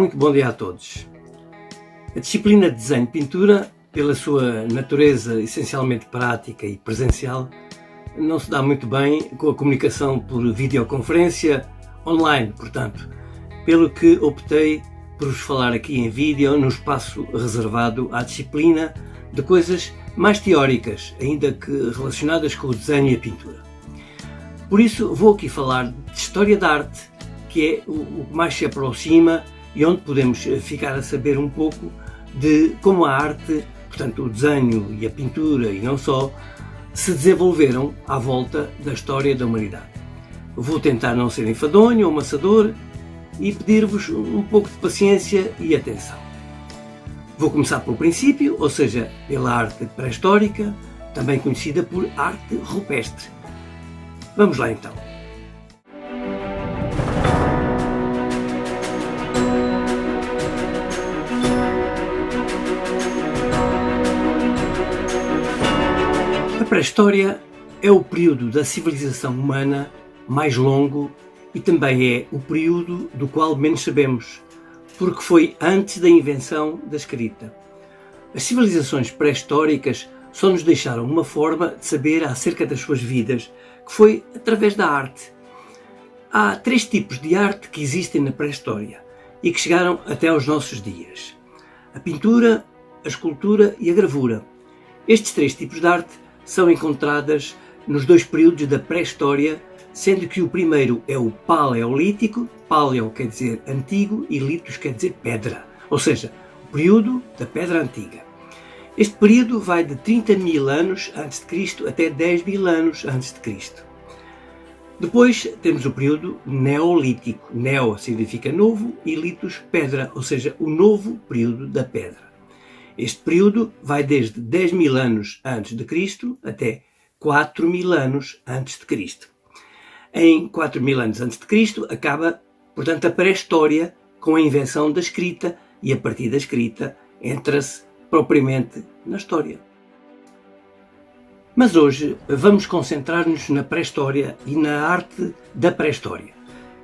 Muito bom dia a todos. A disciplina de desenho-pintura, pela sua natureza essencialmente prática e presencial, não se dá muito bem com a comunicação por videoconferência online, portanto, pelo que optei por vos falar aqui em vídeo num espaço reservado à disciplina de coisas mais teóricas, ainda que relacionadas com o desenho e a pintura. Por isso vou aqui falar de história da arte, que é o que mais se aproxima e onde podemos ficar a saber um pouco de como a arte, portanto o desenho e a pintura e não só, se desenvolveram à volta da história da humanidade. Vou tentar não ser enfadonho ou maçador e pedir-vos um pouco de paciência e atenção. Vou começar pelo princípio, ou seja, pela arte pré-histórica, também conhecida por arte rupestre. Vamos lá então. A pré-história é o período da civilização humana mais longo e também é o período do qual menos sabemos, porque foi antes da invenção da escrita. As civilizações pré-históricas só nos deixaram uma forma de saber acerca das suas vidas, que foi através da arte. Há 3 tipos de arte que existem na pré-história e que chegaram até aos nossos dias: a pintura, a escultura e a gravura. Estes 3 tipos de arte são encontradas nos 2 períodos da pré-história, sendo que o primeiro é o paleolítico, paleo quer dizer antigo e litos quer dizer pedra, ou seja, o período da pedra antiga. Este período vai de 30.000 anos antes de Cristo até 10.000 anos antes de Cristo. Depois temos o período neolítico. Neo significa novo e litos pedra, ou seja, o novo período da pedra. Este período vai desde 10.000 anos antes de Cristo até 4.000 anos antes de Cristo. Em 4.000 anos antes de Cristo acaba, portanto, a pré-história com a invenção da escrita e a partir da escrita entra-se propriamente na história. Mas hoje vamos concentrar-nos na pré-história e na arte da pré-história.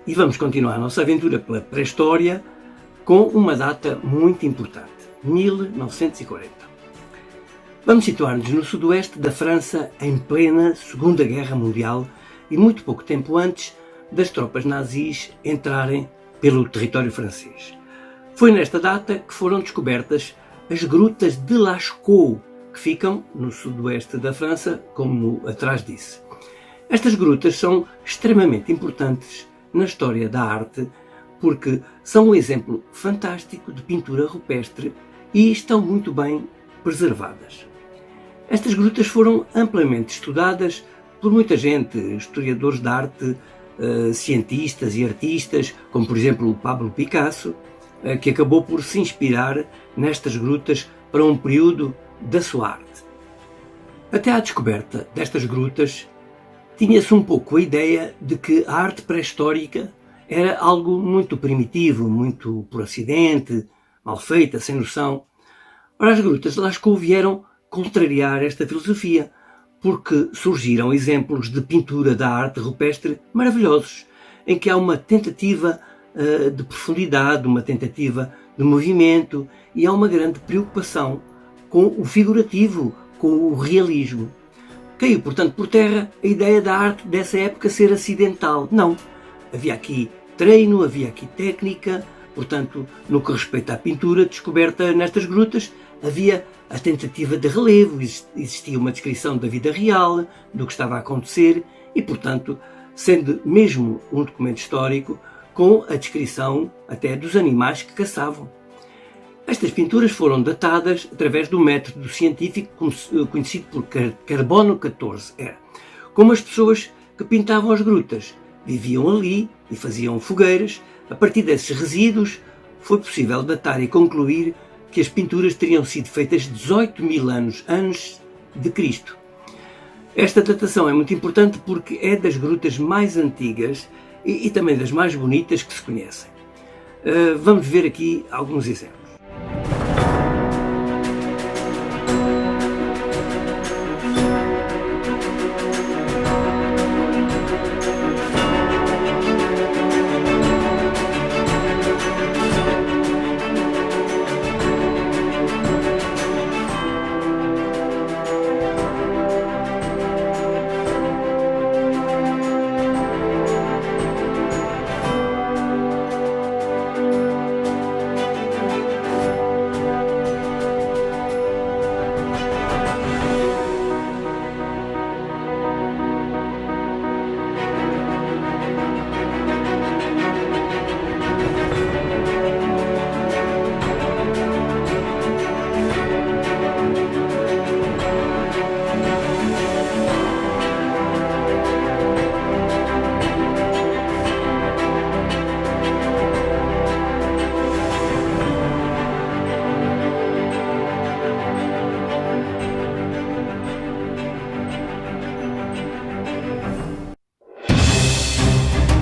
E vamos continuar a nossa aventura pela pré-história com uma data muito importante, 1940. Vamos situar-nos no sudoeste da França em plena Segunda Guerra Mundial e muito pouco tempo antes das tropas nazis entrarem pelo território francês. Foi nesta data que foram descobertas as grutas de Lascaux, que ficam no sudoeste da França, como atrás disse. Estas grutas são extremamente importantes na história da arte porque são um exemplo fantástico de pintura rupestre e estão muito bem preservadas. Estas grutas foram amplamente estudadas por muita gente, historiadores de arte, cientistas e artistas, como por exemplo o Pablo Picasso, que acabou por se inspirar nestas grutas para um período da sua arte. Até à descoberta destas grutas, tinha-se um pouco a ideia de que a arte pré-histórica era algo muito primitivo, muito por acidente, mal feita, sem noção. Ora, as grutas de Lascaux vieram contrariar esta filosofia, porque surgiram exemplos de pintura da arte rupestre maravilhosos, em que há uma tentativa de profundidade, uma tentativa de movimento e há uma grande preocupação com o figurativo, com o realismo. Caiu, portanto, por terra a ideia da arte dessa época ser acidental. Não. Havia aqui treino, havia aqui técnica, portanto, no que respeita à pintura descoberta nestas grutas, havia a tentativa de relevo, existia uma descrição da vida real, do que estava a acontecer e, portanto, sendo mesmo um documento histórico, com a descrição até dos animais que caçavam. Estas pinturas foram datadas através do método científico conhecido por carbono 14. Era como as pessoas que pintavam as grutas viviam ali e faziam fogueiras. A partir desses resíduos foi possível datar e concluir que as pinturas teriam sido feitas 18.000 anos antes de Cristo. Esta datação é muito importante porque é das grutas mais antigas e também das mais bonitas que se conhecem. Vamos ver aqui alguns exemplos.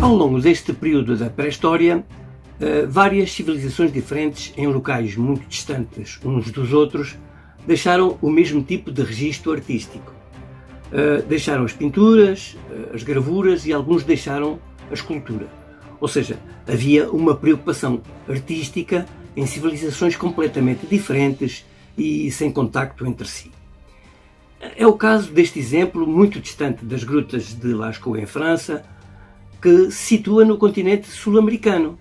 Ao longo deste período da pré-história, várias civilizações diferentes em locais muito distantes uns dos outros deixaram o mesmo tipo de registro artístico. Deixaram as pinturas, as gravuras e alguns deixaram a escultura. Ou seja, havia uma preocupação artística em civilizações completamente diferentes e sem contacto entre si. É o caso deste exemplo muito distante das grutas de Lascaux em França, que se situa no continente sul-americano,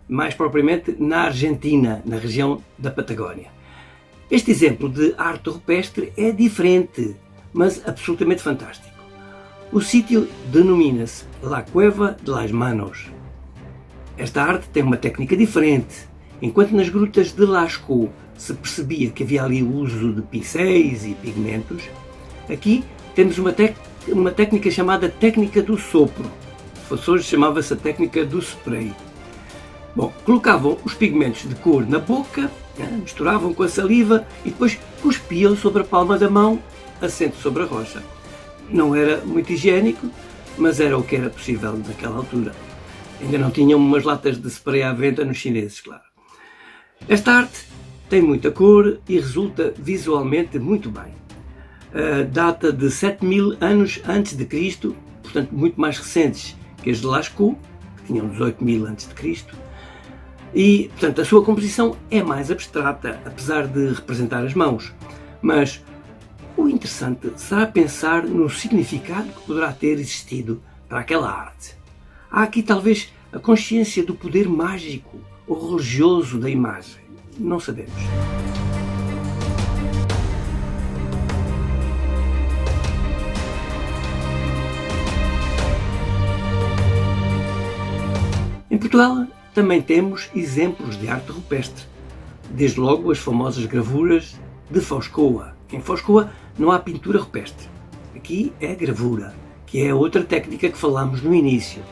mais propriamente na Argentina, na região da Patagónia. Este exemplo de arte rupestre é diferente, mas absolutamente fantástico. O sítio denomina-se La Cueva de las Manos. Esta arte tem uma técnica diferente. Enquanto nas grutas de Lascaux se percebia que havia ali o uso de pincéis e pigmentos, aqui temos uma técnica chamada técnica do sopro. Hoje chamava-se a técnica do spray. Bom, colocavam os pigmentos de cor na boca, misturavam com a saliva e depois cuspiam sobre a palma da mão, assento sobre a rocha. Não era muito higiênico, mas era o que era possível naquela altura. Ainda não tinham umas latas de spray à venda nos chineses, claro. Esta arte tem muita cor e resulta visualmente muito bem. Data de 7.000 anos antes de Cristo, portanto muito mais recentes que as de Lascaux, que tinham 18.000 antes de Cristo. E, portanto, a sua composição é mais abstrata, apesar de representar as mãos. Mas o interessante será pensar no significado que poderá ter existido para aquela arte. Há aqui talvez a consciência do poder mágico ou religioso da imagem. Não sabemos. Em Portugal também temos exemplos de arte rupestre, desde logo as famosas gravuras de Foscoa. Em Foscoa não há pintura rupestre, aqui é gravura, que é a outra técnica que falámos no início,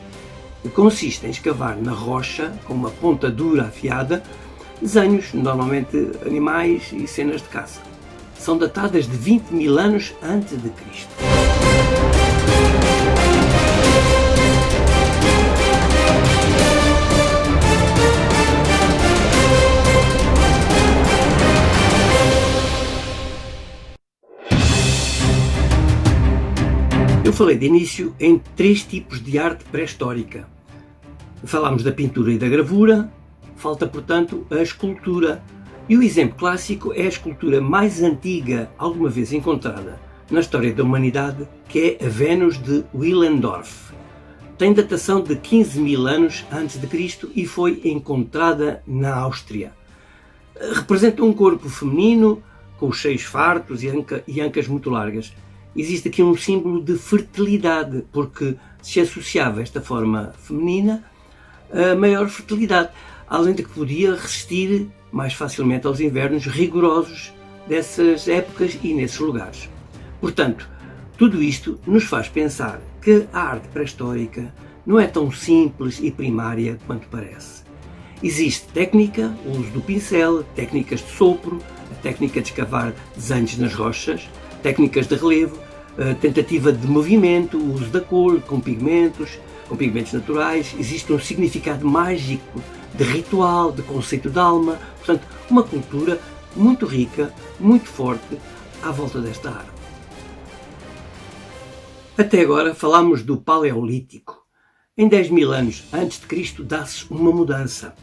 que consiste em escavar na rocha com uma ponta dura afiada desenhos, normalmente animais e cenas de caça. São datadas de 20.000 anos antes de Cristo. Eu falei de início em 3 tipos de arte pré-histórica. Falámos da pintura e da gravura, falta, portanto, a escultura. E o exemplo clássico é a escultura mais antiga alguma vez encontrada na história da humanidade, que é a Vênus de Willendorf. Tem datação de 15.000 anos antes de Cristo e foi encontrada na Áustria. Representa um corpo feminino com os seios fartos e ancas muito largas. Existe aqui um símbolo de fertilidade, porque se associava esta forma feminina a maior fertilidade, além de que podia resistir mais facilmente aos invernos rigorosos dessas épocas e nesses lugares. Portanto, tudo isto nos faz pensar que a arte pré-histórica não é tão simples e primária quanto parece. Existe técnica, o uso do pincel, técnicas de sopro, a técnica de escavar desenhos nas rochas, técnicas de relevo, tentativa de movimento, o uso da cor com pigmentos naturais. Existe um significado mágico de ritual, de conceito de alma, portanto, uma cultura muito rica, muito forte à volta desta arte. Até agora falámos do Paleolítico. Em 10.000 anos antes de Cristo dá-se uma mudança.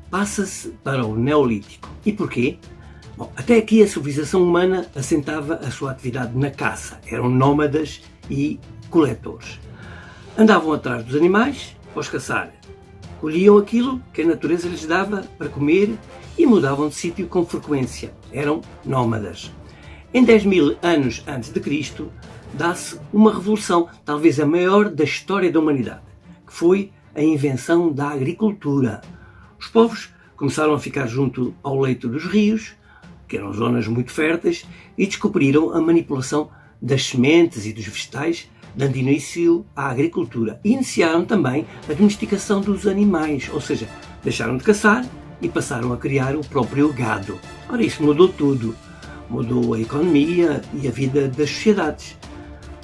Passa-se para o Neolítico. E porquê? Bom, até aqui a civilização humana assentava a sua atividade na caça. Eram nómadas e coletores. Andavam atrás dos animais para os caçar. Colhiam aquilo que a natureza lhes dava para comer e mudavam de sítio com frequência. Eram nómadas. Em 10.000 anos antes de Cristo dá-se uma revolução, talvez a maior da história da humanidade, que foi a invenção da agricultura. Os povos começaram a ficar junto ao leito dos rios, que eram zonas muito férteis, e descobriram a manipulação das sementes e dos vegetais, dando início à agricultura. E iniciaram também a domesticação dos animais, ou seja, deixaram de caçar e passaram a criar o próprio gado. Ora, isso mudou tudo. Mudou a economia e a vida das sociedades.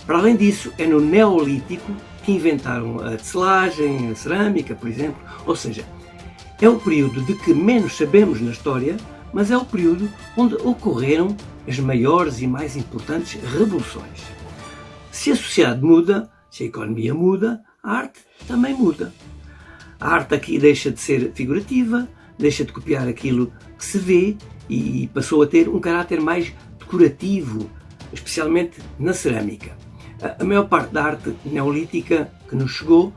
Para além disso, é no Neolítico que que inventaram a tecelagem, a cerâmica, por exemplo. Ou seja, é o período de que menos sabemos na história, mas é o período onde ocorreram as maiores e mais importantes revoluções. Se a sociedade muda, se a economia muda, a arte também muda. A arte aqui deixa de ser figurativa, deixa de copiar aquilo que se vê e passou a ter um caráter mais decorativo, especialmente na cerâmica. A maior parte da arte neolítica que nos chegou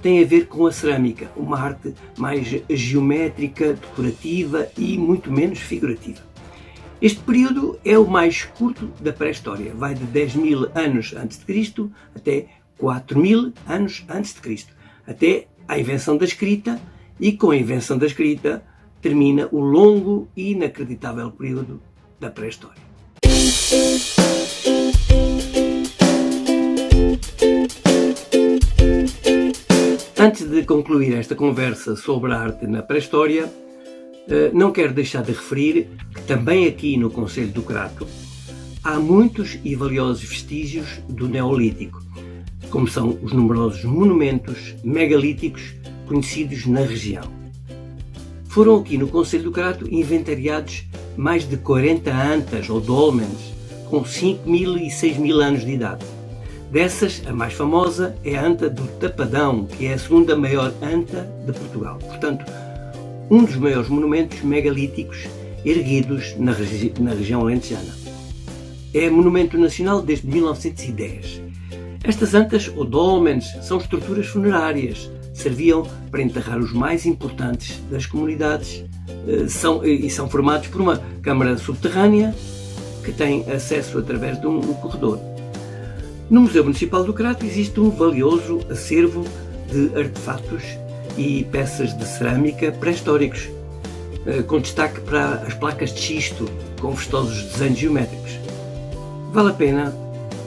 tem a ver com a cerâmica, uma arte mais geométrica, decorativa e muito menos figurativa. Este período é o mais curto da pré-história, vai de 10.000 anos antes de Cristo até 4.000 anos antes de Cristo, até à invenção da escrita, e com a invenção da escrita termina o longo e inacreditável período da pré-história. Antes de concluir esta conversa sobre a arte na pré-história, não quero deixar de referir que também aqui no Concelho do Crato há muitos e valiosos vestígios do Neolítico, como são os numerosos monumentos megalíticos conhecidos na região. Foram aqui no Concelho do Crato inventariados mais de 40 antas ou dólmens com 5.000 e 6.000 anos de idade. Dessas, a mais famosa é a anta do Tapadão, que é a segunda maior anta de Portugal. Portanto, um dos maiores monumentos megalíticos erguidos na região alentejana. É monumento nacional desde 1910. Estas antas, ou dólmens, são estruturas funerárias. Serviam para enterrar os mais importantes das comunidades são formados por uma câmara subterrânea que tem acesso através de um corredor. No Museu Municipal do Crato existe um valioso acervo de artefatos e peças de cerâmica pré-históricos, com destaque para as placas de xisto com vistosos desenhos geométricos. Vale a pena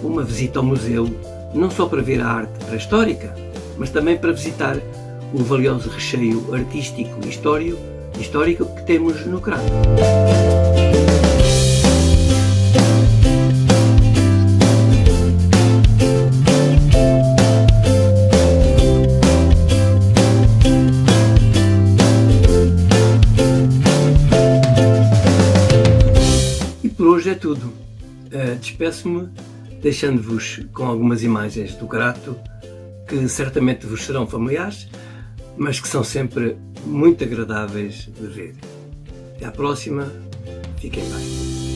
uma visita ao museu, não só para ver a arte pré-histórica, mas também para visitar o valioso recheio artístico e histórico que temos no Crato. E por hoje é tudo. Despeço-me deixando-vos com algumas imagens do Crato que certamente vos serão familiares, mas que são sempre muito agradáveis de ver. Até à próxima, fiquem bem.